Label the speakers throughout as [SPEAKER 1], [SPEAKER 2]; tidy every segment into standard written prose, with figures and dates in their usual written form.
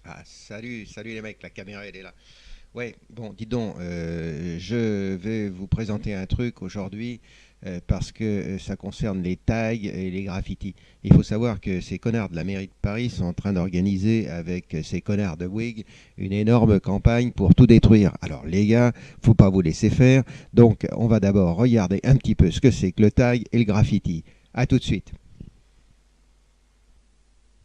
[SPEAKER 1] Ah, salut, salut les mecs, la caméra elle est là. Ouais, bon, dis donc, je vais vous présenter un truc aujourd'hui parce que ça concerne les tags et les graffitis. Il faut savoir que ces connards de la mairie de Paris sont en train d'organiser avec ces connards de Whig une énorme campagne pour tout détruire. Alors les gars, faut pas vous laisser faire. Donc on va d'abord regarder un petit peu ce que c'est que le tag et le graffiti. À tout de suite.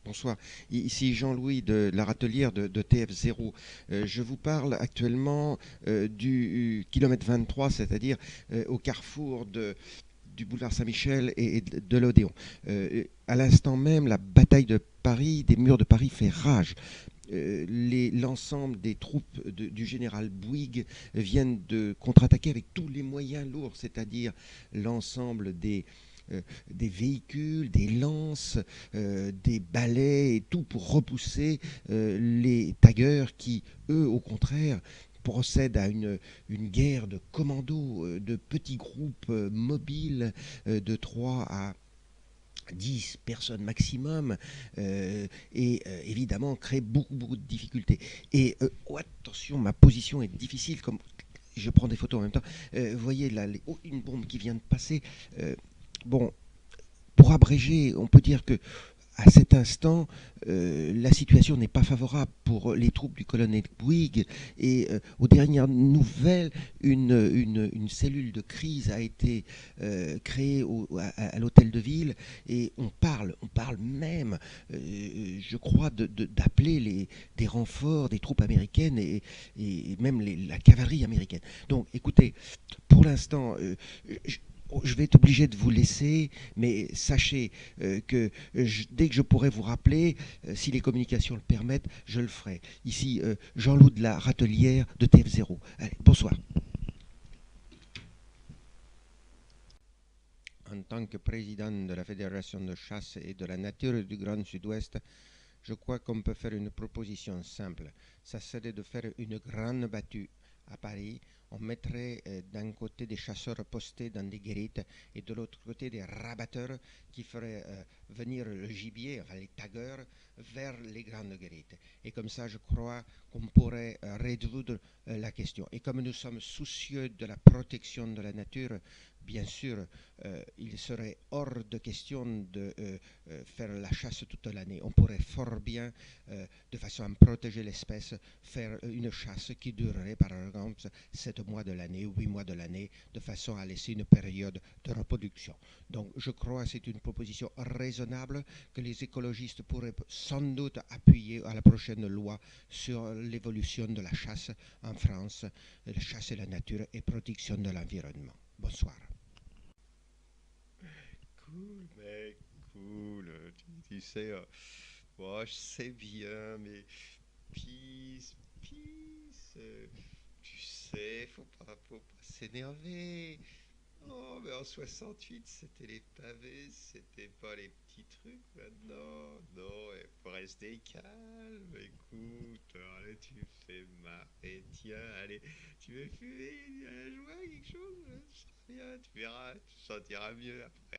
[SPEAKER 1] Bonsoir, ici Jean-Louis de la râtelière de TF0. Je vous parle actuellement du kilomètre 23, c'est-à-dire au carrefour du boulevard Saint-Michel et de l'Odéon. À l'instant même, la bataille de Paris, des murs de Paris fait rage. L'ensemble des troupes du général Bouygues viennent de contre-attaquer avec tous les moyens lourds, c'est-à-dire l'ensemble des véhicules, des lances, des balais et tout pour repousser les taggers qui, eux, au contraire, procèdent à une guerre de commandos, de petits groupes mobiles de 3 à 10 personnes maximum évidemment créent beaucoup, beaucoup de difficultés. Et oh, attention, ma position est difficile comme je prends des photos en même temps. Vous voyez là, une bombe qui vient de passer. Bon, pour abréger, on peut dire que à cet instant, la situation n'est pas favorable pour les troupes du colonel Bouygues et aux dernières nouvelles, une cellule de crise a été créée à l'hôtel de ville et on parle même, je crois, d'appeler des renforts des troupes américaines et même la cavalerie américaine. Donc écoutez, pour l'instant, je vais être obligé de vous laisser, mais sachez que dès que je pourrai vous rappeler, si les communications le permettent, je le ferai. Ici, Jean-Loup de la Râtelière de TF0. Allez, bonsoir. En tant que président de la Fédération de chasse et de la nature du Grand Sud-Ouest, je crois qu'on peut faire une proposition simple. Ça serait de faire une grande battue à Paris. On mettrait d'un côté des chasseurs postés dans des guérites et de l'autre côté des rabatteurs qui feraient venir le gibier, enfin les taggeurs, vers les grandes guérites. Et comme ça, je crois qu'on pourrait résoudre la question. Et comme nous sommes soucieux de la protection de la nature, bien sûr, il serait hors de question de faire la chasse toute l'année. On pourrait fort bien, de façon à protéger l'espèce, faire une chasse qui durerait par exemple 7 mois de l'année, 8 mois de l'année, de façon à laisser une période de reproduction. Donc je crois que c'est une proposition raisonnable que les écologistes pourraient sans doute appuyer à la prochaine loi sur l'évolution de la chasse en France, la chasse et la nature et protection de l'environnement. Bonsoir.
[SPEAKER 2] Cool, mec, cool. Tu sais, moi je sais bien, mais peace, peace. Tu sais, faut pas s'énerver. Oh, mais en 68, c'était les pavés, c'était pas les petits trucs maintenant. Non, il faut rester calme. Écoute, allez, tu me fais marrer. Tiens, allez, tu veux fumer un joint, quelque chose? Rien, tu verras, tu te sentiras mieux après.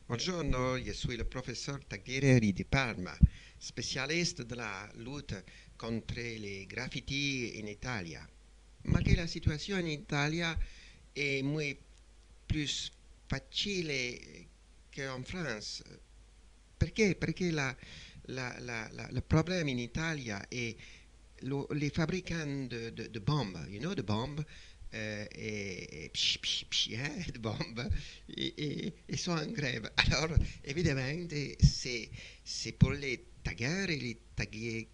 [SPEAKER 1] Buongiorno, io sono il professor Taglieri di Parma, specialista della lotta contro le graffiti in Italia. Ma che la situazione in Italia è molto più facile che in Francia. Perché? Perché il problema in Italia è les fabricants de bombes, you know, de bombes, de bombes, ils sont en grève. Alors, évidemment, c'est pour les taggeurs et les taguiers,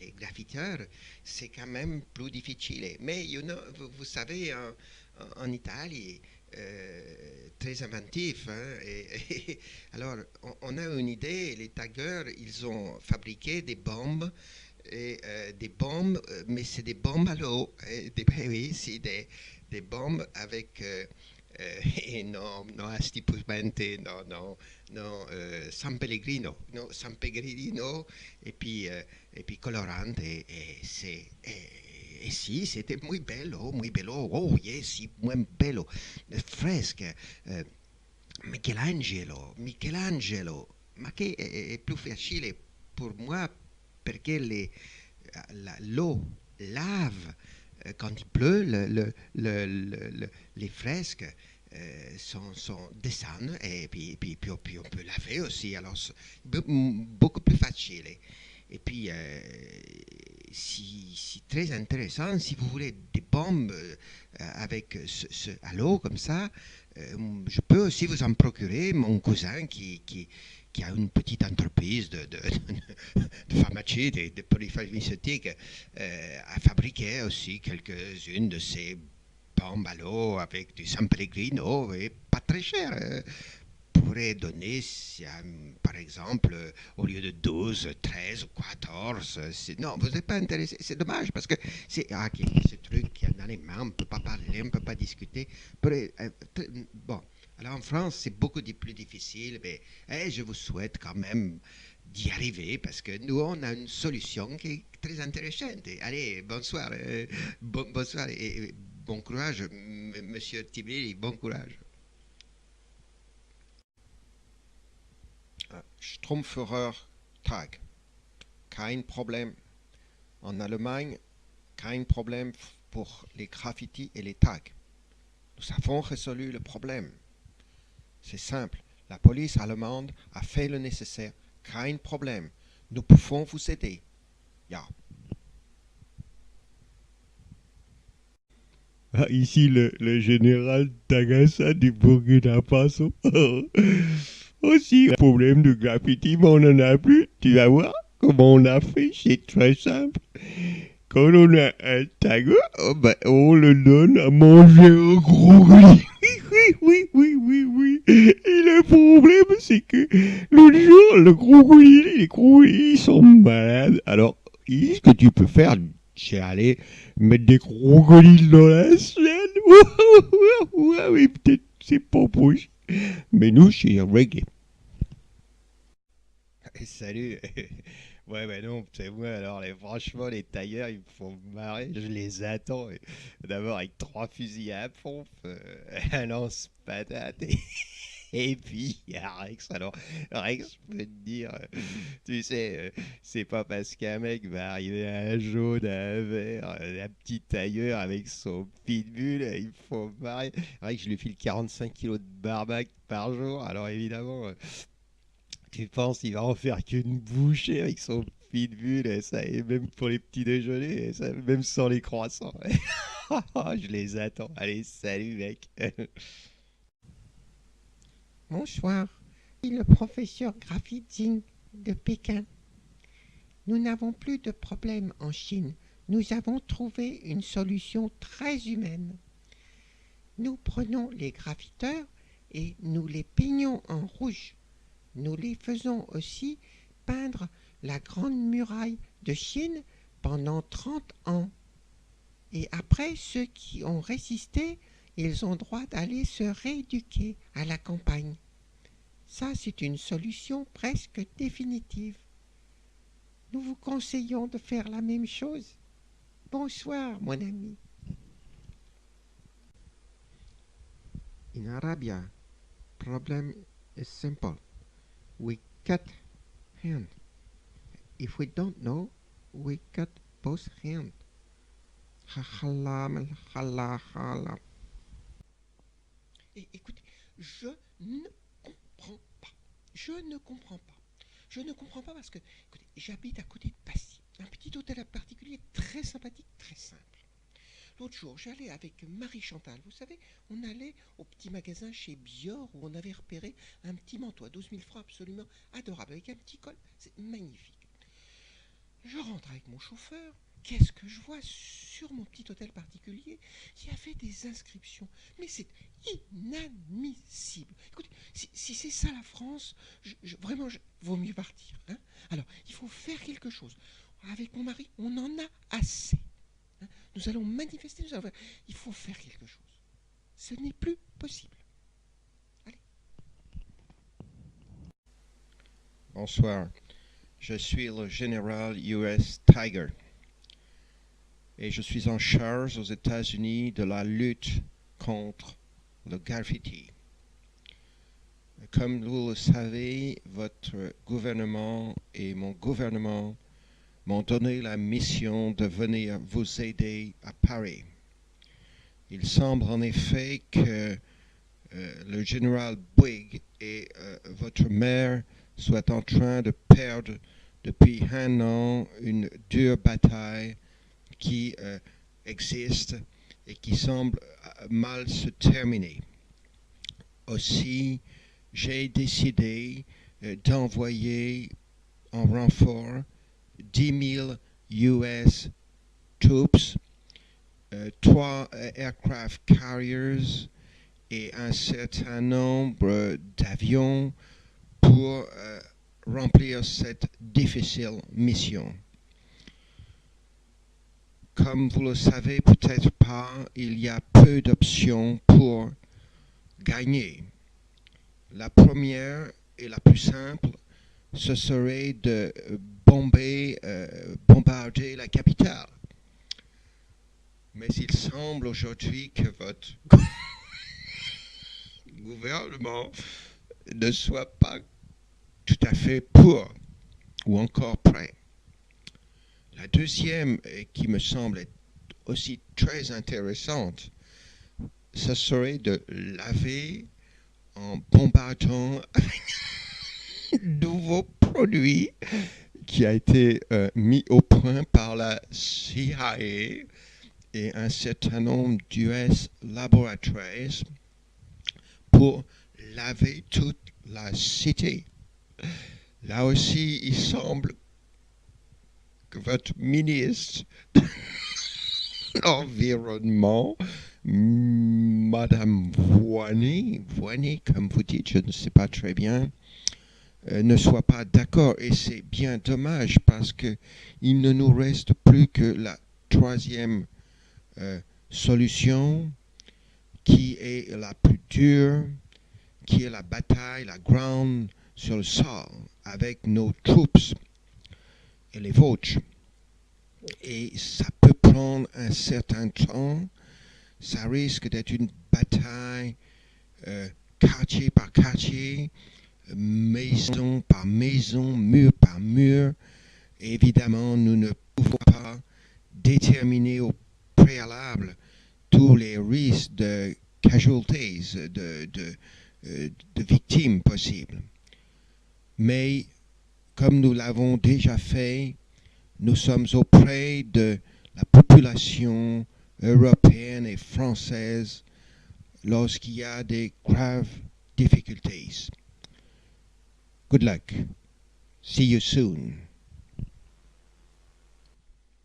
[SPEAKER 1] les graffiteurs, c'est quand même plus difficile. Mais, you know, vous savez, en Italie, très inventif. Hein, alors, on a une idée, les taggeurs, ils ont fabriqué des bombes des bombes, mais c'est des bombes à l'eau. Oui, c'est des bombes avec. Et non, non, astipusmente, non, non, non, San Pellegrino, no, San Pellegrino, et puis colorante, et si, c'était muy bello, oh yes, si, muy bello, fresque, Michelangelo, ma che è più facile per moi perché l'eau lave. Quand il pleut, les fresques descendent et puis on peut laver aussi. Alors, c'est beaucoup plus facile. Et puis, c'est très intéressant. Si vous voulez des bombes avec à l'eau comme ça, je peux aussi vous en procurer. Mon cousin qui a une petite entreprise de pharmacie, de polypharmaceutique, a fabriqué aussi quelques-unes de ces bombes à l'eau avec du San Pellegrino et pas très cher. Pourrait donner, par exemple, au lieu de 12, 13 ou 14. Non, vous n'êtes pas intéressé. C'est dommage parce que c'est ce truc qui est dans les mains, on ne peut pas parler, on ne peut pas discuter. Bon, alors en France, c'est beaucoup plus difficile, mais je vous souhaite quand même d'y arriver parce que nous, on a une solution qui est très intéressante. Allez, bonsoir, bonsoir et bon courage, monsieur Tiberi, bon courage. Strumpfführer Tag. Kein Problem. En Allemagne, kein Problem pour les graffitis et les tags. Nous avons résolu le problème. C'est simple. La police allemande a fait le nécessaire. Kein Problem. Nous pouvons vous aider. Ja.
[SPEAKER 3] Ah, ici, le général Tagassa du Burkina Faso. Aussi, un problème de graffiti, mais on n'en a plus. Tu vas voir comment on a fait. C'est très simple. Quand on a un tago, on le donne à manger au crocodile. Oui. Et le problème, c'est que l'autre jour, les crocodiles sont malades. Alors, ce que tu peux faire, c'est aller mettre des crocodiles dans la Seine. Oui, peut-être c'est pas possible. Mais nous, c'est reggae.
[SPEAKER 2] Salut. Ouais, mais non, c'est moi. Alors, franchement, les tailleurs, ils me font marrer. Je les attends. D'abord, avec 3 fusils à pompe, un lance-patate. Et puis, il y a Rex. Alors, Rex, je peux te dire, tu sais, c'est pas parce qu'un mec va arriver à un jaune, à un vert, un petit tailleur avec son pitbull, il faut marrer. Rex, je lui file 45 kilos de barbac par jour. Alors, évidemment, tu penses qu'il va en faire qu'une bouchée avec son pitbull, et ça, et même pour les petits déjeuners, et ça, même sans les croissants. Je les attends. Allez, salut, mec.
[SPEAKER 4] Bonsoir, je suis le professeur Graffiting de Pékin. Nous n'avons plus de problème en Chine. Nous avons trouvé une solution très humaine. Nous prenons les graffiteurs et nous les peignons en rouge. Nous les faisons aussi peindre la grande muraille de Chine pendant 30 ans. Et après, ceux qui ont résisté, ils ont droit d'aller se rééduquer à la campagne. Ça, c'est une solution presque définitive. Nous vous conseillons de faire la même chose. Bonsoir, mon ami.
[SPEAKER 1] In Arabia, problem is simple. We cut hand. If we don't know, we cut both hands.
[SPEAKER 4] Écoutez, je ne comprends pas. Je ne comprends pas parce que, écoutez, j'habite à côté de Passy. Un petit hôtel particulier très sympathique, très simple. L'autre jour, j'allais avec Marie-Chantal. Vous savez, on allait au petit magasin chez Bior où on avait repéré un petit manteau à 12 000 francs absolument adorable avec un petit col. C'est magnifique. Je rentre avec mon chauffeur. Qu'est-ce que je vois sur mon petit hôtel particulier? Il y avait des inscriptions. Mais c'est inadmissible. Écoutez, si c'est ça la France, vraiment, vaut mieux partir. Hein. Alors, il faut faire quelque chose. Avec mon mari, on en a assez. Hein. Nous allons manifester, il faut faire quelque chose. Ce n'est plus possible. Allez.
[SPEAKER 1] Bonsoir. Je suis le général US Tiger et je suis en charge aux États-Unis de la lutte contre le graffiti. Comme vous le savez, votre gouvernement et mon gouvernement m'ont donné la mission de venir vous aider à Paris. Il semble en effet que le général Bouygues et votre mère soient en train de perdre depuis un an une dure bataille qui existe et qui semble mal se terminer. Aussi, j'ai décidé d'envoyer en renfort 10 000 US troops, 3 aircraft carriers et un certain nombre d'avions pour remplir cette difficile mission. Comme vous le savez peut-être pas, il y a peu d'options pour gagner. La première et la plus simple, ce serait de bombarder la capitale. Mais il semble aujourd'hui que votre gouvernement ne soit pas tout à fait pour ou encore prêt. La deuxième, qui me semble être aussi très intéressante, ce serait de laver en bombardant un nouveau produit qui a été mis au point par la CIA et un certain nombre d'US laboratoires pour laver toute la cité. Là aussi, il semble que votre ministre de l'Environnement, Madame Voynet, comme vous dites, je ne sais pas très bien, ne soit pas d'accord. Et c'est bien dommage parce qu'il ne nous reste plus que la troisième solution qui est la plus dure, qui est la bataille, la grande sur le sol avec nos troupes et les vôtres. Et ça peut prendre un certain temps. Ça risque d'être une bataille quartier par quartier, maison par maison, mur par mur. Évidemment, nous ne pouvons pas déterminer au préalable tous les risques de casualties, de victimes possibles. Mais comme nous l'avons déjà fait, nous sommes auprès de la population européenne et française lorsqu'il y a des graves difficultés. Good luck. See you soon.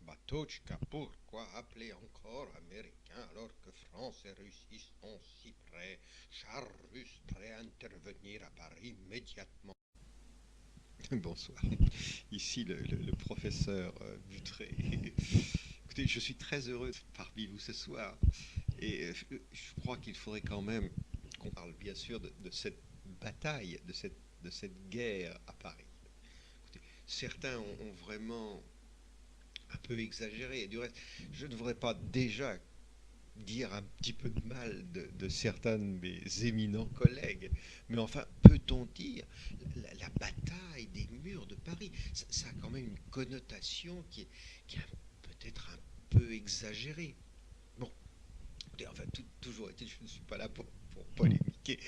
[SPEAKER 1] Batochka, pourquoi appeler encore américain alors que France et Russie sont si près? Char russe prêt à intervenir à Paris immédiatement.
[SPEAKER 2] Bonsoir, ici le professeur Butré. Écoutez, je suis très heureux parmi vous ce soir et je crois qu'il faudrait quand même qu'on parle bien sûr de cette bataille, de cette guerre à Paris. Écoutez, certains ont vraiment un peu exagéré. Du reste, je ne devrais pas déjà dire un petit peu de mal de certains de mes éminents collègues. Mais enfin, peut-on dire la bataille des murs de Paris, ça a quand même une connotation qui est peut-être un peu exagérée. Bon, enfin, toujours été, je ne suis pas là pour polémiquer.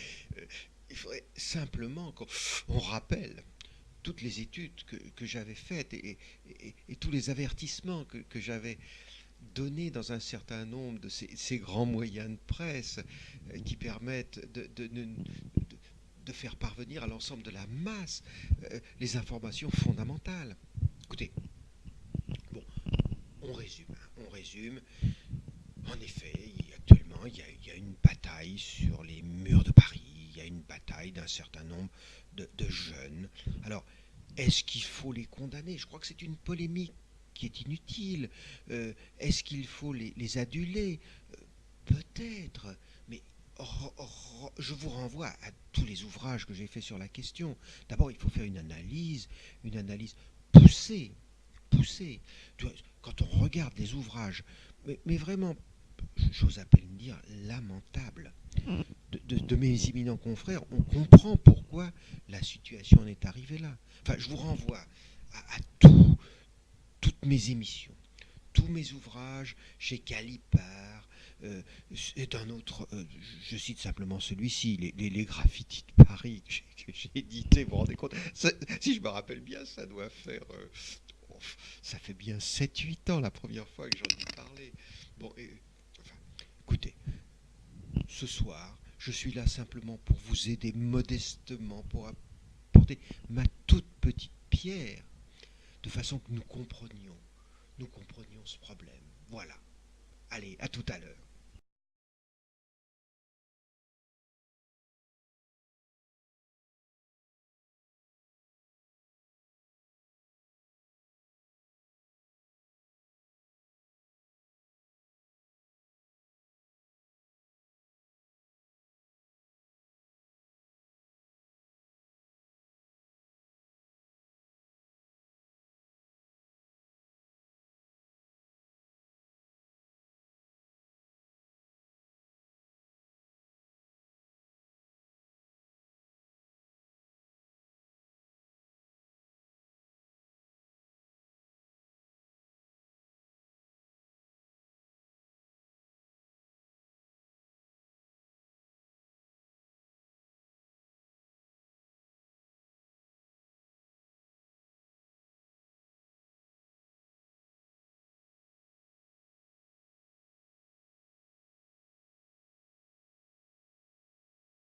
[SPEAKER 2] Il faudrait simplement qu'on rappelle toutes les études que j'avais faites et tous les avertissements que j'avais donné dans un certain nombre de ces grands moyens de presse qui permettent de faire parvenir à l'ensemble de la masse les informations fondamentales. Écoutez, bon, on résume. En effet, actuellement, il y a une bataille sur les murs de Paris, il y a une bataille d'un certain nombre de jeunes. Alors, est-ce qu'il faut les condamner? Je crois que c'est une polémique qui est inutile. Est-ce qu'il faut les aduler? Peut-être, mais je vous renvoie à tous les ouvrages que j'ai faits sur la question. D'abord, il faut faire une analyse poussée. Quand on regarde les ouvrages, mais vraiment, j'ose à peine dire lamentables, de mes éminents confrères, on comprend pourquoi la situation en est arrivée là. Enfin, je vous renvoie à toutes
[SPEAKER 1] mes émissions, tous mes ouvrages chez Galipard, et d'un autre, je cite simplement celui-ci, les graffitis de Paris que j'ai édité, vous vous rendez compte? Si je me rappelle bien, ça doit faire... ça fait bien 7-8 ans la première fois que j'en ai parlé. Bon, enfin, écoutez, ce soir, je suis là simplement pour vous aider modestement, pour apporter ma toute petite pierre, de façon que nous comprenions ce problème. Voilà. Allez, à tout à l'heure.